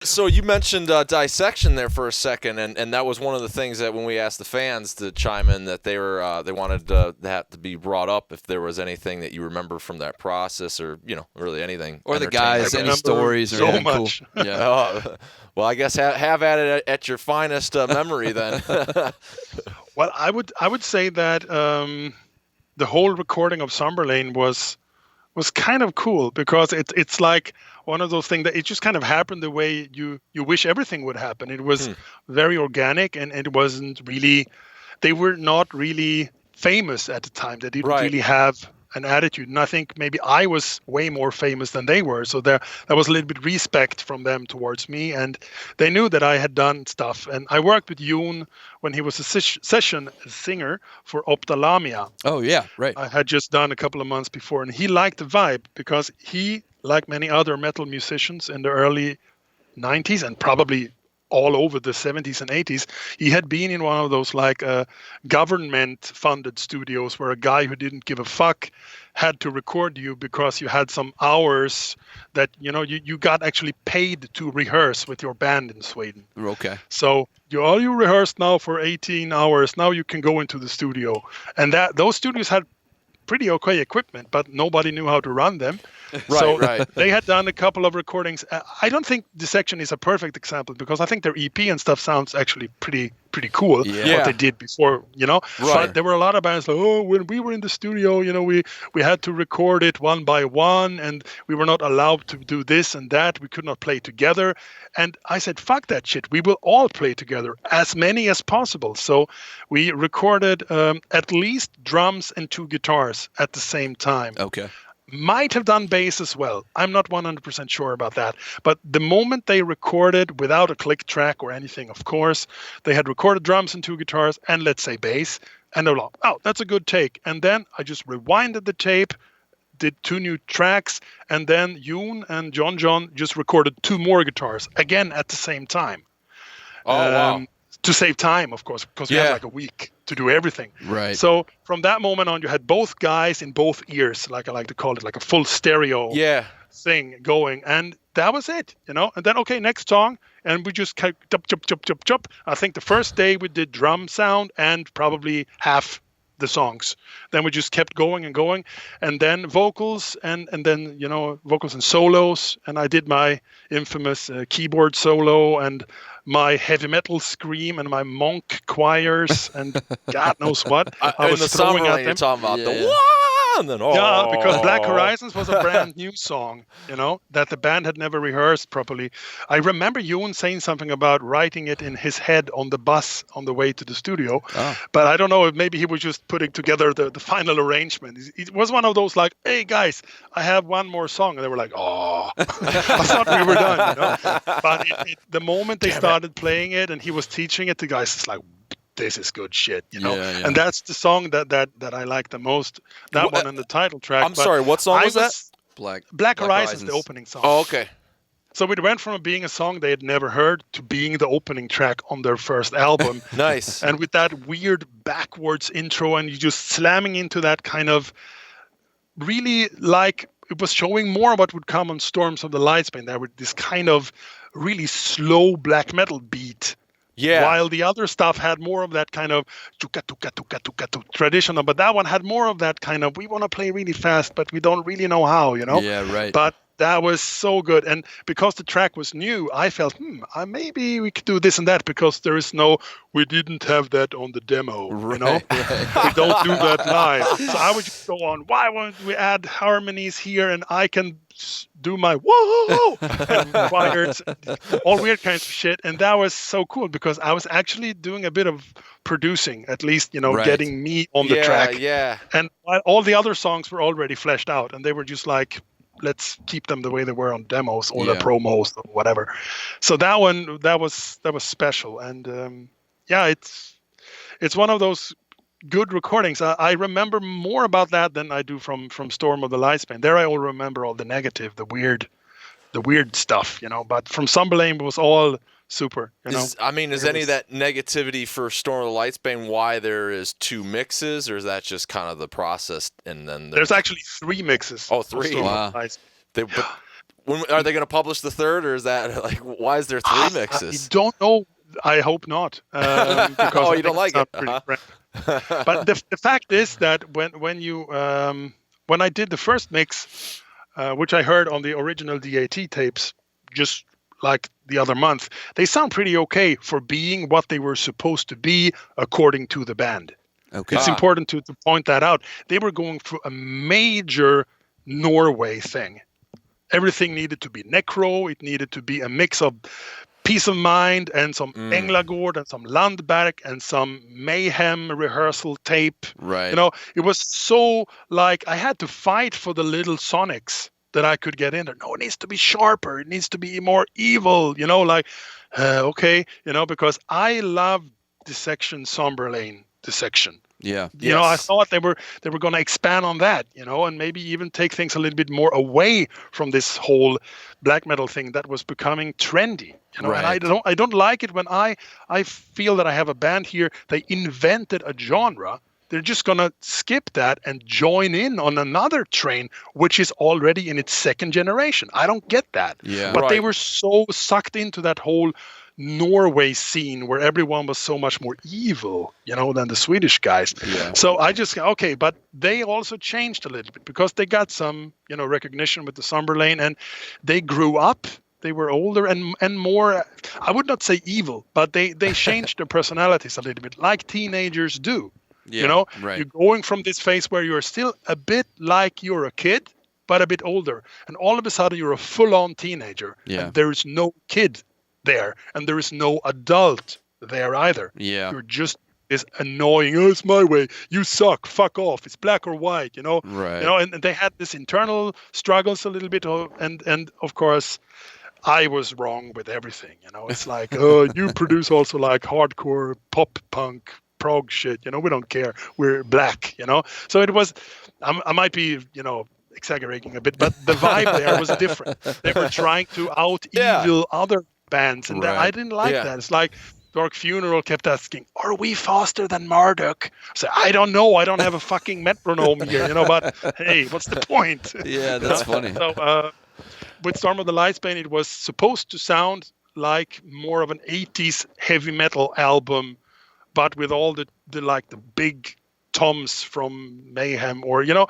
So you mentioned dissection there for a second, and that was one of the things that when we asked the fans to chime in, that they wanted that to be brought up if there was anything that you remember from that process, or really anything. Or the entertaining, guys, I any guess. stories or so anything much. cool. Yeah. Well, I guess have at it at your finest memory then. Well, I would say that the whole recording of Somberlain was kind of cool because it's like one of those things that it just kind of happened the way you wish everything would happen. It was very organic, and it wasn't really. They were not really famous at the time. They didn't Right. really have an attitude, and I think maybe I was way more famous than they were. So there was a little bit respect from them towards me, and they knew that I had done stuff. And I worked with Yoon when he was a session singer for Ophthalmia. Oh yeah, right. I had just done a couple of months before, and he liked the vibe because he, like many other metal musicians in the early 90s and probably all over the 70s and 80s, he had been in one of those like government-funded studios where a guy who didn't give a fuck had to record you because you had some hours that you got actually paid to rehearse with your band in Sweden. Okay. So you rehearsed now for 18 hours. Now you can go into the studio, and those studios had pretty okay equipment, but nobody knew how to run them. Right. They had done a couple of recordings. I don't think Dissection is a perfect example because I think their EP and stuff sounds actually pretty cool. Yeah. What they did before, Right. But there were a lot of bands like, oh, when we were in the studio, we had to record it one by one, and we were not allowed to do this and that. We could not play together. And I said, fuck that shit. We will all play together, as many as possible. So we recorded at least drums and 2 guitars at the same time. Okay. Might have done bass as well. I'm not 100% sure about that. But the moment they recorded without a click track or anything, of course, they had recorded drums and 2 guitars and let's say bass. And they were like, oh, that's a good take. And then I just rewinded the tape, did 2 new tracks, and then Yoon and John just recorded 2 more guitars again at the same time. Oh, wow. To save time, of course, because we had like a week to do everything. Right. So from that moment on, you had both guys in both ears, like I like to call it, like a full stereo thing going. And that was it, And then, okay, next song. And we just kept chop. I think the first day we did drum sound and probably half the songs. Then we just kept going and going. And then vocals and then, vocals and solos. And I did my infamous keyboard solo and my heavy metal scream and my monk choirs and God knows what. I was throwing at them. You're talking about the wah! And then, because Black Horizons was a brand new song, that the band had never rehearsed properly. I remember Yoon saying something about writing it in his head on the bus on the way to the studio. But I don't know if maybe he was just putting together the final arrangement. It was one of those like, hey guys, I have one more song. And they were like, oh, I thought we were done, But the moment they started playing it and he was teaching it to guys, it's like, this is good shit, Yeah. And that's the song that I like the most. That one and the title track. I'm sorry, what song was that? Black Horizons, the opening song. Oh, okay. So it went from being a song they had never heard to being the opening track on their first album. Nice. And with that weird backwards intro, and you just slamming into that kind of really like it was showing more what would come on Storms of the Lightsbane. There were this kind of really slow black metal beat. Yeah. While the other stuff had more of that kind of traditional, but that one had more of that kind of, we want to play really fast, but we don't really know how, Yeah, right. But that was so good. And because the track was new, I felt, maybe we could do this and that because there is we didn't have that on the demo, Right. We don't do that live. So I would just go on, why won't we add harmonies here and I can do my whoa and choirs, all weird kinds of shit. And that was so cool because I was actually doing a bit of producing, at least, Right. getting me on the track. Yeah. And all the other songs were already fleshed out and they were just like, let's keep them the way they were on demos or the promos or whatever. So that one, that was special. And it's one of those good recordings. I remember more about that than I do from Storm of the Lightsbane. There I all remember all the negative, the weird stuff, But from Somberlain it was all super, Is any of that negativity for Storm of the Lightsbane why there is 2 mixes, or is that just kind of the process? And then there's actually 3 mixes. Oh, 3. Wow. When are they going to publish the third, or is that like why is there 3 mixes? I don't know. I hope not. Because you don't like it. But the fact is that when I did the first mix, which I heard on the original DAT tapes, just like the other month, they sound pretty okay for being what they were supposed to be according to the band. Okay. It's important to point that out. They were going through a major Norway thing. Everything needed to be necro. It needed to be a mix of Peace of Mind and some Englagård and some Landberg and some Mayhem rehearsal tape. Right. You know, it was so like I had to fight for the little sonics that I could get in there. No, it needs to be sharper. It needs to be more evil. You know, like, okay, you know, because I love Dissection, Somberlain Dissection. Yeah. You know, I thought they were going to expand on that, you know, and maybe even take things a little bit more away from this whole black metal thing that was becoming trendy. You know, right. And I don't like it when I feel that I have a band here. They invented a genre. They're just going to skip that and join in on another train, which is already in its second generation. I don't get that. Yeah. But they were so sucked into that whole Norway scene where everyone was so much more evil, you know, than the Swedish guys. Yeah. So I just, okay, but they also changed a little bit because they got some, you know, recognition with the Somberlain and they grew up. They were older and more, I would not say evil, but they changed their personalities a little bit like teenagers do. Yeah, you know, right. You're going from this phase where you're still a bit like you're a kid, but a bit older. And all of a sudden you're a full-on teenager. Yeah. And there is no kid there. And there is no adult there either. Yeah. You're just this annoying, oh, it's my way. You suck. Fuck off. It's black or white, you know. Right. You know, and they had this internal struggles a little bit. And of course, I was wrong with everything. You know, it's like, oh, you produce also like hardcore pop punk prog shit, you know, we don't care, we're black, you know. So it was, I might be, you know, exaggerating a bit, but the vibe there was different. They were trying to out evil other bands, and I didn't like that. It's like Dark Funeral kept asking, are we faster than Marduk? So I don't know, I don't have a fucking metronome here, you know, but hey, what's the point? Yeah, that's funny. So with Storm of the Lights Bane, it was supposed to sound like more of an 80s heavy metal album, but with all the like the big toms from Mayhem, or you know,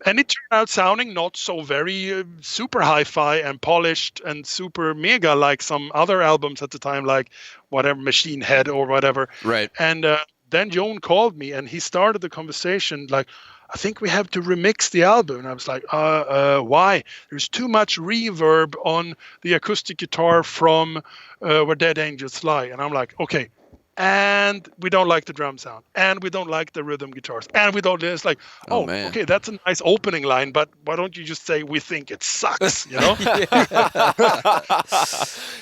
and it turned out sounding not so very super hi-fi and polished and super mega like some other albums at the time, like whatever Machine Head or whatever. Right. And then Jon called me and he started the conversation like, I think we have to remix the album. And I was like, why? There's too much reverb on the acoustic guitar from Where Dead Angels Lie. And I'm like, okay. And we don't like the drum sound, and we don't like the rhythm guitars, and we don't. It's like, oh okay, that's a nice opening line, but why don't you just say we think it sucks? You know?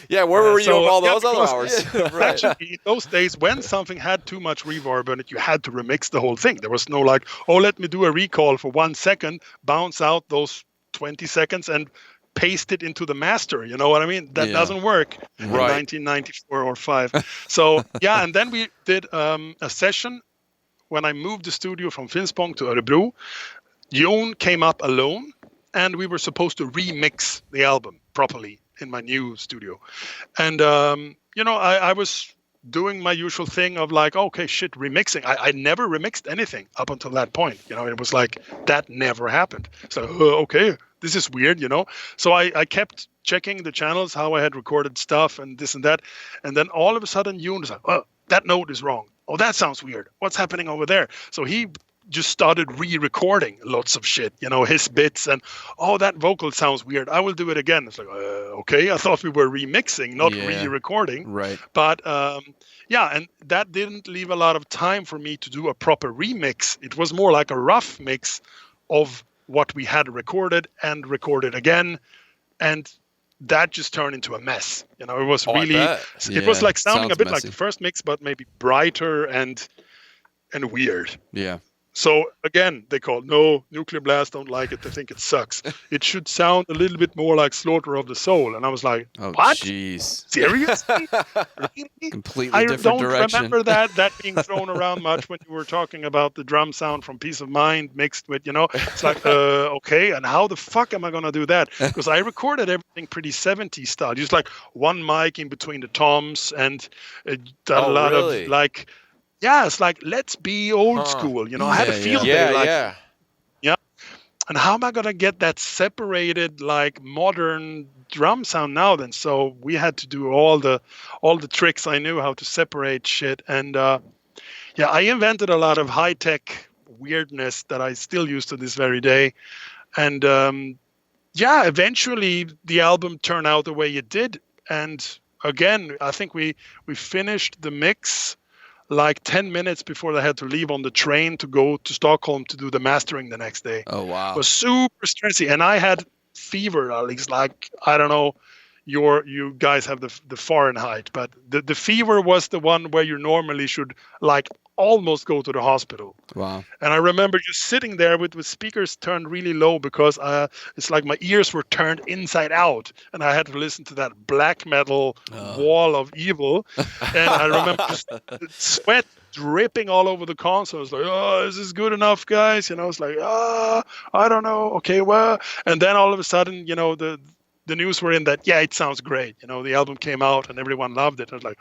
Yeah, where were you all those other hours? Right. Actually, in those days, when something had too much reverb on it, you had to remix the whole thing. There was no like, oh, let me do a recall for 1 second, bounce out those 20 seconds, and paste it into the master, you know what I mean? That doesn't work in 1994 or 5. So yeah, and then we did a session when I moved the studio from Finspång to Örebro. Jon came up alone, and we were supposed to remix the album properly in my new studio. And you know, I was doing my usual thing of like, okay, shit, remixing. I never remixed anything up until that point. You know, it was like that never happened. So okay, this is weird, you know. So I kept checking the channels, how I had recorded stuff and this and that. And then all of a sudden, Jon was like, oh, that note is wrong. Oh, that sounds weird. What's happening over there? So he just started re-recording lots of shit, you know, his bits, and oh, that vocal sounds weird. I will do it again. It's like, okay, I thought we were remixing, not re-recording. Right. But yeah, and that didn't leave a lot of time for me to do a proper remix. It was more like a rough mix of what we had recorded and recorded again, and that just turned into a mess. You know, it was it was like sounding a bit messy, like the first mix, but maybe brighter and weird. Yeah. So again, they called, no, Nuclear Blast don't like it. They think it sucks. It should sound a little bit more like Slaughter of the Soul. And I was like, what? Jeez. Seriously? Really? Completely different direction. I don't remember that being thrown around much when you were talking about the drum sound from Peace of Mind mixed with, it's like, okay, and how the fuck am I going to do that? Because I recorded everything pretty 70s style. Just like one mic in between the toms and a lot really? of like, yeah, it's like, let's be old school. I had a feel there. Like, yeah. And how am I going to get that separated, like, modern drum sound now then? So we had to do all the tricks I knew how to separate shit. And, I invented a lot of high-tech weirdness that I still use to this very day. And, eventually the album turned out the way it did. And, again, I think we finished the mix like 10 minutes before they had to leave on the train to go to Stockholm to do the mastering the next day. Oh, wow. It was super stressy. And I had fever, at least, like, I don't know, you guys have the Fahrenheit, but the fever was the one where you normally should, like, almost go to the hospital. Wow. And I remember just sitting there with speakers turned really low because it's like my ears were turned inside out and I had to listen to that black metal wall of evil. And I remember just sweat dripping all over the console. I was like, oh, is this good enough, guys? It's like, I don't know. Okay, well. And then all of a sudden, the news were in that, it sounds great. The album came out and everyone loved it. I was like,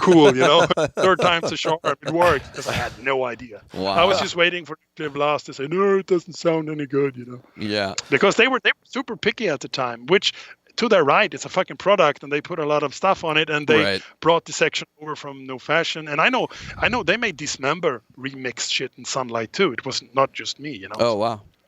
cool, third time's a charm. It worked because I had no idea. Wow. I was just waiting for Nuclear Blast to say, no, it doesn't sound any good, Yeah. Because they were super picky at the time, which to their right, it's a fucking product and they put a lot of stuff on it and they brought Dissection over from No Fashion. And I know they made Dismember remix shit in Sunlight too. It was not just me, Oh, wow.